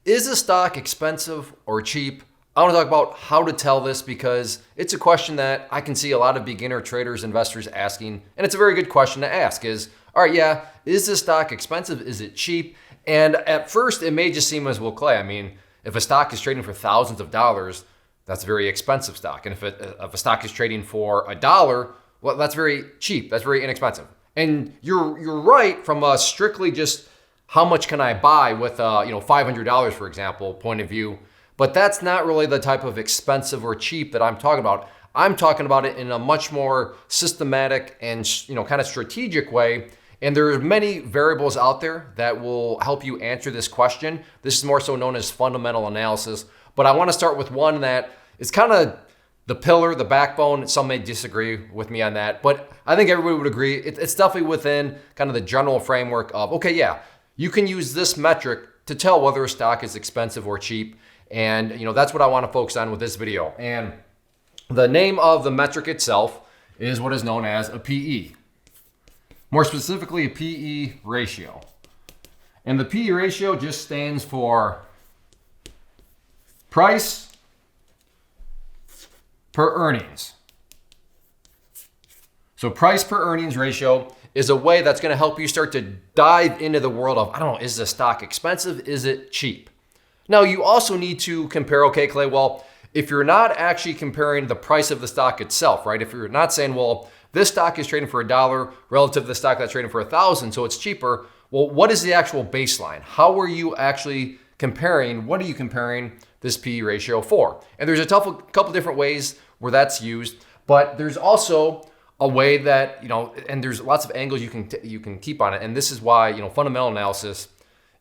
Is a stock expensive or cheap? I want to talk about how to tell this because it's a question that I can see a lot of beginner traders, investors asking, and it's a very good question to ask is, all right, yeah, is this stock expensive? Is it cheap? And at first, it may just seem as, well, Clay, I mean, if a stock is trading for thousands of dollars, that's a very expensive stock. And if a stock is trading for $1, well, that's very cheap. That's very inexpensive. And you're right from a strictly just how much can I buy with $500, for example, point of view. But that's not really the type of expensive or cheap that I'm talking about. I'm talking about it in a much more systematic and kind of strategic way. And there are many variables out there that will help you answer this question. This is more so known as fundamental analysis. But I want to start with one that is kind of the pillar, the backbone. Some may disagree with me on that, but I think everybody would agree. It's definitely within kind of the general framework of, okay, yeah, you can use this metric to tell whether a stock is expensive or cheap. And that's what I want to focus on with this video. And the name of the metric itself is what is known as a PE. More specifically, a PE ratio. And the PE ratio just stands for price per earnings. So price per earnings ratio is a way that's going to help you start to dive into the world of, I don't know, is the stock expensive? Is it cheap? Now, you also need to compare, okay, Clay, well, if you're not actually comparing the price of the stock itself, right? If you're not saying, well, this stock is trading for $1 relative to the stock that's trading for 1,000, so it's cheaper. Well, what is the actual baseline? How are you actually comparing? What are you comparing this PE ratio for? And there's a couple different ways where that's used, but there's also a way that, and there's lots of angles you can keep on it. And this is why, fundamental analysis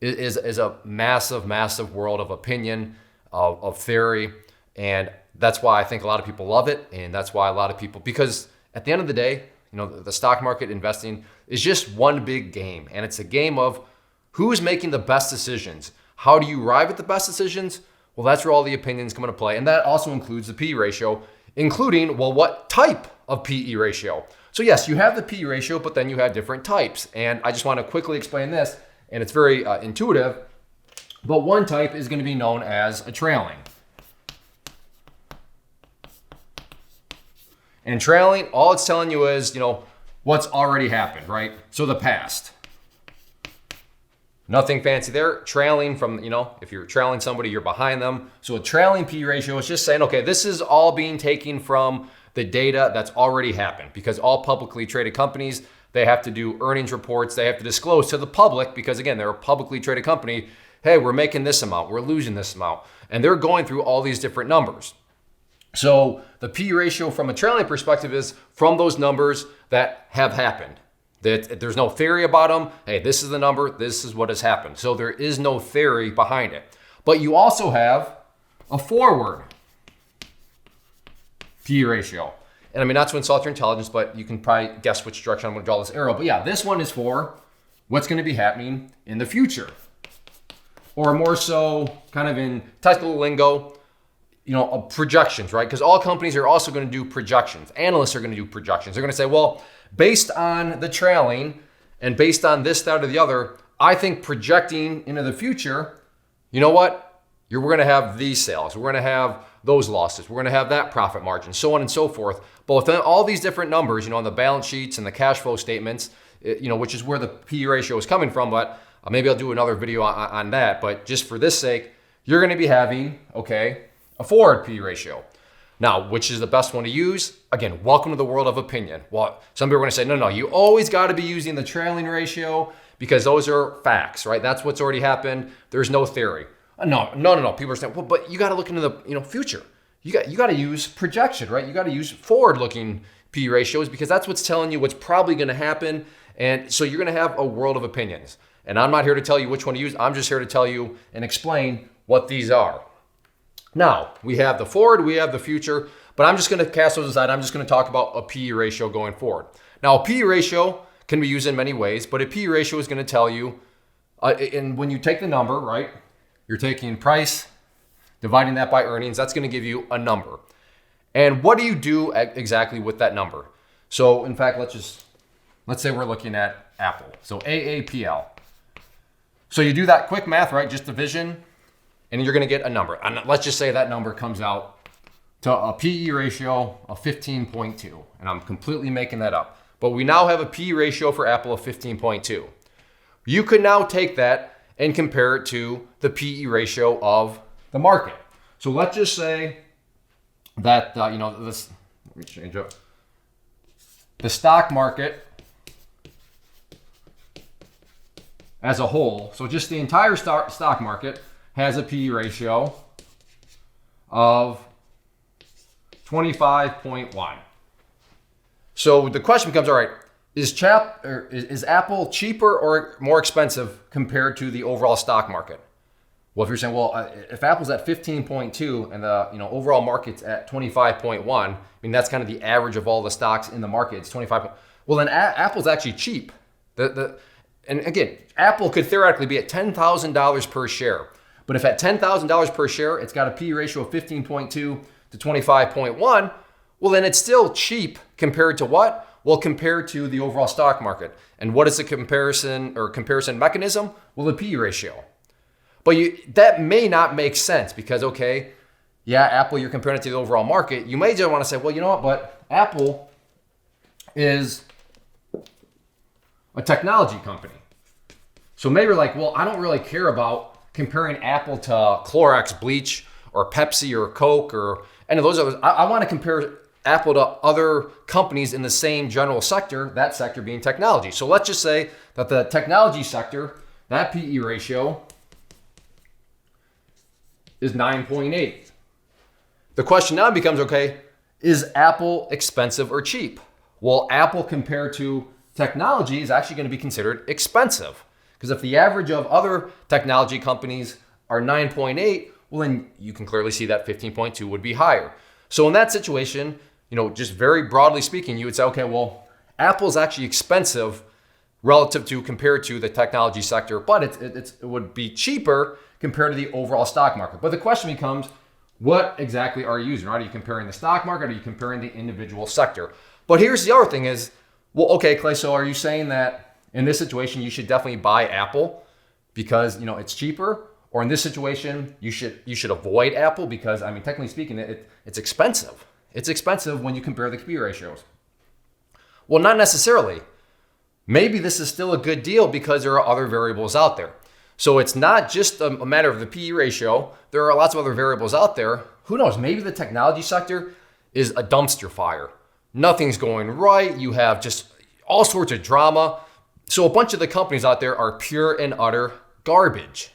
is a massive, massive world of opinion, of theory. And that's why I think a lot of people love it. And that's why a lot of people, because at the end of the day, the stock market investing is just one big game. And it's a game of who's making the best decisions. How do you arrive at the best decisions? Well, that's where all the opinions come into play. And that also includes the PE ratio, including, well, what type of PE ratio? So yes, you have the PE ratio, but then you have different types. And I just want to quickly explain this, and it's very intuitive. But one type is going to be known as a trailing. And trailing, all it's telling you is, what's already happened, right? So the past. Nothing fancy there. Trailing from, if you're trailing somebody, you're behind them. So a trailing PE ratio is just saying, okay, this is all being taken from the data that's already happened, because all publicly traded companies, they have to do earnings reports. They have to disclose to the public because, again, they're a publicly traded company. Hey, we're making this amount. We're losing this amount. And they're going through all these different numbers. So the PE ratio from a trailing perspective is from those numbers that have happened. That there's no theory about them. Hey, this is the number. This is what has happened. So there is no theory behind it. But you also have a forward PE ratio. And I mean, not to insult your intelligence, but you can probably guess which direction I'm going to draw this arrow. But yeah, this one is for what's going to be happening in the future. Or more so, kind of in technical lingo, projections, right? Because all companies are also going to do projections. Analysts are going to do projections. They're going to say, well, based on the trailing and based on this, that, or the other, I think projecting into the future, you know what? We're going to have these sales. We're going to have those losses. We're going to have that profit margin, so on and so forth. But with all these different numbers, on the balance sheets and the cash flow statements, which is where the PE ratio is coming from. But maybe I'll do another video on that. But just for this sake, you're going to be having, a forward PE ratio. Now, which is the best one to use? Again, welcome to the world of opinion. Well, some people are going to say, no, you always got to be using the trailing ratio because those are facts, right? That's what's already happened. There's no theory. No. People are saying, well, but you got to look into the future. You got to use projection, right? You got to use forward-looking PE ratios because that's what's telling you what's probably going to happen. And so you're going to have a world of opinions. And I'm not here to tell you which one to use. I'm just here to tell you and explain what these are. Now, we have the forward, we have the future, but I'm just going to cast those aside. I'm just going to talk about a PE ratio going forward. Now, a PE ratio can be used in many ways, but a PE ratio is going to tell you, and when you take the number, right, you're taking price, dividing that by earnings, that's going to give you a number. And what do you do exactly with that number? So, in fact, let's say we're looking at Apple. So AAPL. So you do that quick math, right? Just division and you're going to get a number. And let's just say that number comes out to a PE ratio of 15.2. And I'm completely making that up. But we now have a PE ratio for Apple of 15.2. You could now take that and compare it to the PE ratio of the market. So let's just say that, this, let me change up. The stock market as a whole, so just the entire stock market has a PE ratio of 25.1. So the question becomes, all right, is Apple cheaper or more expensive compared to the overall stock market? Well, if you're saying, well, if Apple's at 15.2 and the overall market's at 25.1, I mean, that's kind of the average of all the stocks in the market. It's 25. Well, then Apple's actually cheap. And again, Apple could theoretically be at $10,000 per share. But if at $10,000 per share, it's got a PE ratio of 15.2 to 25.1, well, then it's still cheap compared to what? Well, compared to the overall stock market. And what is the comparison mechanism? Well, the PE ratio. But that may not make sense because, okay, yeah, Apple, you're comparing it to the overall market. You may just want to say, well, you know what, but Apple is a technology company. So maybe you're like, well, I don't really care about comparing Apple to Clorox bleach or Pepsi or Coke or any of those others. I want to compare Apple to other companies in the same general sector, that sector being technology. So let's just say that the technology sector, that PE ratio is 9.8. The question now becomes, okay, is Apple expensive or cheap? Well, Apple compared to technology is actually going to be considered expensive. Because if the average of other technology companies are 9.8, well, then you can clearly see that 15.2 would be higher. So in that situation, just very broadly speaking, you would say, okay, well, Apple's actually expensive relative to compared to the technology sector, but it would be cheaper compared to the overall stock market. But the question becomes, what exactly are you using? Right? Are you comparing the stock market? Or are you comparing the individual sector? But here's the other thing is, well, okay, Clay, so are you saying that in this situation, you should definitely buy Apple because, it's cheaper? Or in this situation, you should avoid Apple because, technically speaking, it's expensive. It's expensive when you compare the PE ratios. Well, not necessarily. Maybe this is still a good deal because there are other variables out there. So it's not just a matter of the PE ratio. There are lots of other variables out there. Who knows? Maybe the technology sector is a dumpster fire. Nothing's going right. You have just all sorts of drama. So a bunch of the companies out there are pure and utter garbage.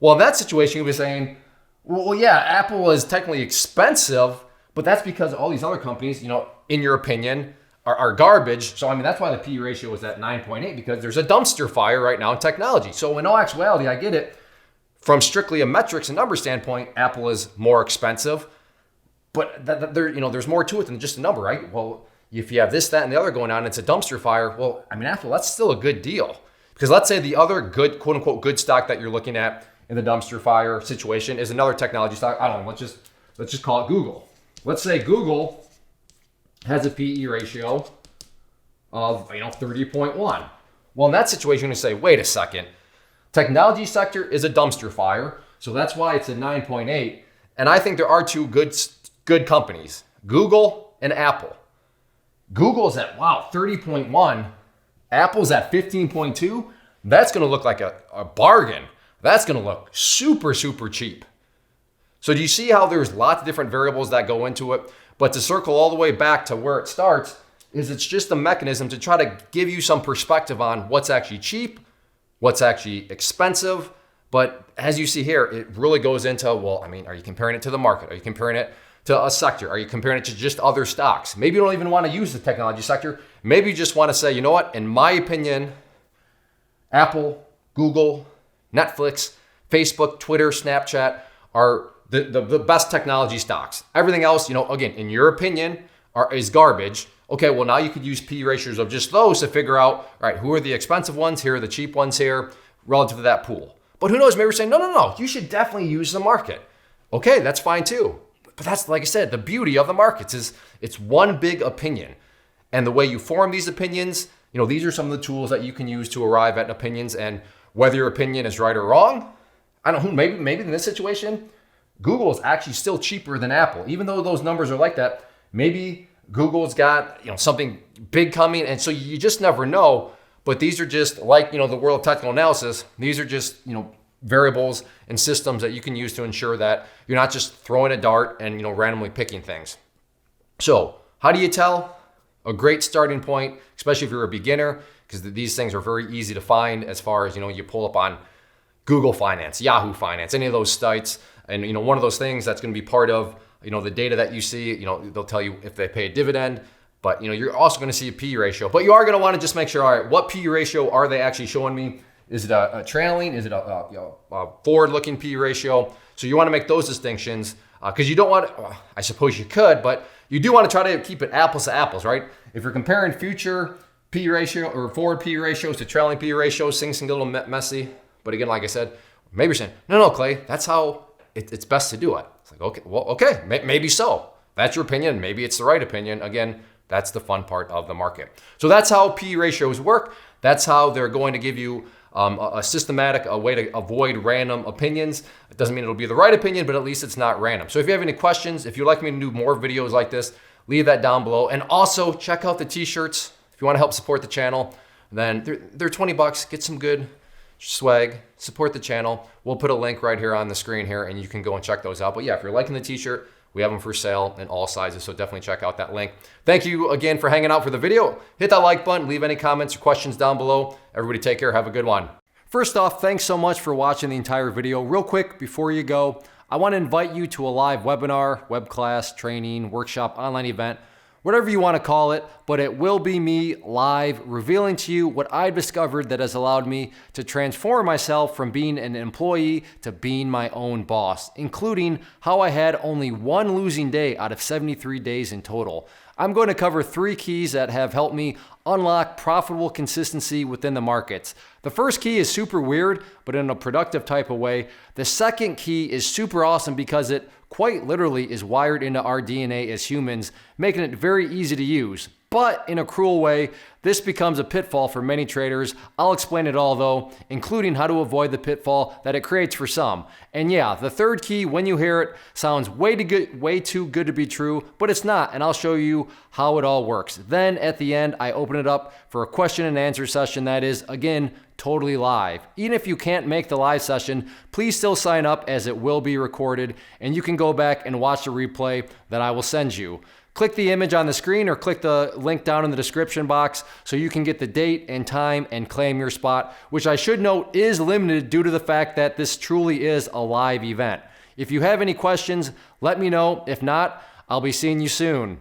Well, in that situation, you'll be saying, well, yeah, Apple is technically expensive, but that's because all these other companies, in your opinion, are garbage. So, that's why the PE ratio is at 9.8 because there's a dumpster fire right now in technology. So in all actuality, I get it. From strictly a metrics and number standpoint, Apple is more expensive, but there's more to it than just a number, right? Well, if you have this, that, and the other going on, it's a dumpster fire. Well, Apple, that's still a good deal because let's say the other good, quote unquote, good stock that you're looking at in the dumpster fire situation is another technology stock. I don't know. Let's just call it Google. Let's say Google has a PE ratio of 30.1. Well, in that situation, you're going to say, wait a second. Technology sector is a dumpster fire, so that's why it's a 9.8. And I think there are two good companies, Google and Apple. Google's at 30.1. Apple's at 15.2. That's going to look like a bargain. That's going to look super, super cheap. So do you see how there's lots of different variables that go into it? But to circle all the way back to where it starts is it's just a mechanism to try to give you some perspective on what's actually cheap, what's actually expensive. But as you see here, it really goes into, are you comparing it to the market? Are you comparing it to a sector? Are you comparing it to just other stocks? Maybe you don't even want to use the technology sector. Maybe you just want to say, you know what? In my opinion, Apple, Google, Netflix, Facebook, Twitter, Snapchat are the best technology stocks. Everything else, again, in your opinion, is garbage. Okay, well, now you could use PE ratios of just those to figure out, all right, who are the expensive ones? Here are the cheap ones here relative to that pool. But who knows, maybe we're saying, no, you should definitely use the market. Okay, that's fine too. But that's, like I said, the beauty of the markets is it's one big opinion. And the way you form these opinions, these are some of the tools that you can use to arrive at opinions. And whether your opinion is right or wrong, I don't know, maybe in this situation, Google is actually still cheaper than Apple. Even though those numbers are like that, maybe Google's got, something big coming. And so you just never know. But these are just like, the world of technical analysis. These are just, variables and systems that you can use to ensure that you're not just throwing a dart and, randomly picking things. So how do you tell? A great starting point, especially if you're a beginner, because these things are very easy to find as far as, you pull up on Google Finance, Yahoo Finance, any of those sites. And, one of those things that's going to be part of, the data that you see, they'll tell you if they pay a dividend, but, you're also going to see a P ratio. But you are going to want to just make sure, all right, what P ratio are they actually showing me? Is it a trailing? Is it a forward-looking P ratio? So you want to make those distinctions because you don't want, I suppose you could, but you do want to try to keep it apples to apples, right? If you're comparing future P ratio or forward P ratios to trailing P ratios, things can get a little messy. But again, like I said, maybe you're saying, no, Clay, that's how it's best to do it. It's like, okay, maybe so. That's your opinion. Maybe it's the right opinion. Again, that's the fun part of the market. So that's how P ratios work. That's how they're going to give you a systematic, a way to avoid random opinions. It doesn't mean it'll be the right opinion, but at least it's not random. So if you have any questions, if you'd like me to do more videos like this, leave that down below. And also check out the t-shirts. If you want to help support the channel, then they're $20. Get some good swag, support the channel. We'll put a link right here on the screen here and you can go and check those out. But yeah, if you're liking the t-shirt, we have them for sale in all sizes, so definitely check out that link. Thank you again for hanging out for the video. Hit that like button, leave any comments or questions down below. Everybody take care, have a good one. First off, thanks so much for watching the entire video. Real quick, before you go, I want to invite you to a live webinar, web class, training, workshop, online event, whatever you want to call it, but it will be me live revealing to you what I've discovered that has allowed me to transform myself from being an employee to being my own boss, including how I had only one losing day out of 73 days in total. I'm going to cover 3 keys that have helped me unlock profitable consistency within the markets. The first key is super weird, but in a productive type of way. The second key is super awesome because it quite literally is wired into our DNA as humans, making it very easy to use. But in a cruel way, this becomes a pitfall for many traders. I'll explain it all though, including how to avoid the pitfall that it creates for some. And yeah, the third key, when you hear it, sounds way too good to be true, but it's not, and I'll show you how it all works. Then at the end, I open it up for a question and answer session that is, again, totally live. Even if you can't make the live session, please still sign up as it will be recorded, and you can go back and watch the replay that I will send you. Click the image on the screen or click the link down in the description box so you can get the date and time and claim your spot, which I should note is limited due to the fact that this truly is a live event. If you have any questions, let me know. If not, I'll be seeing you soon.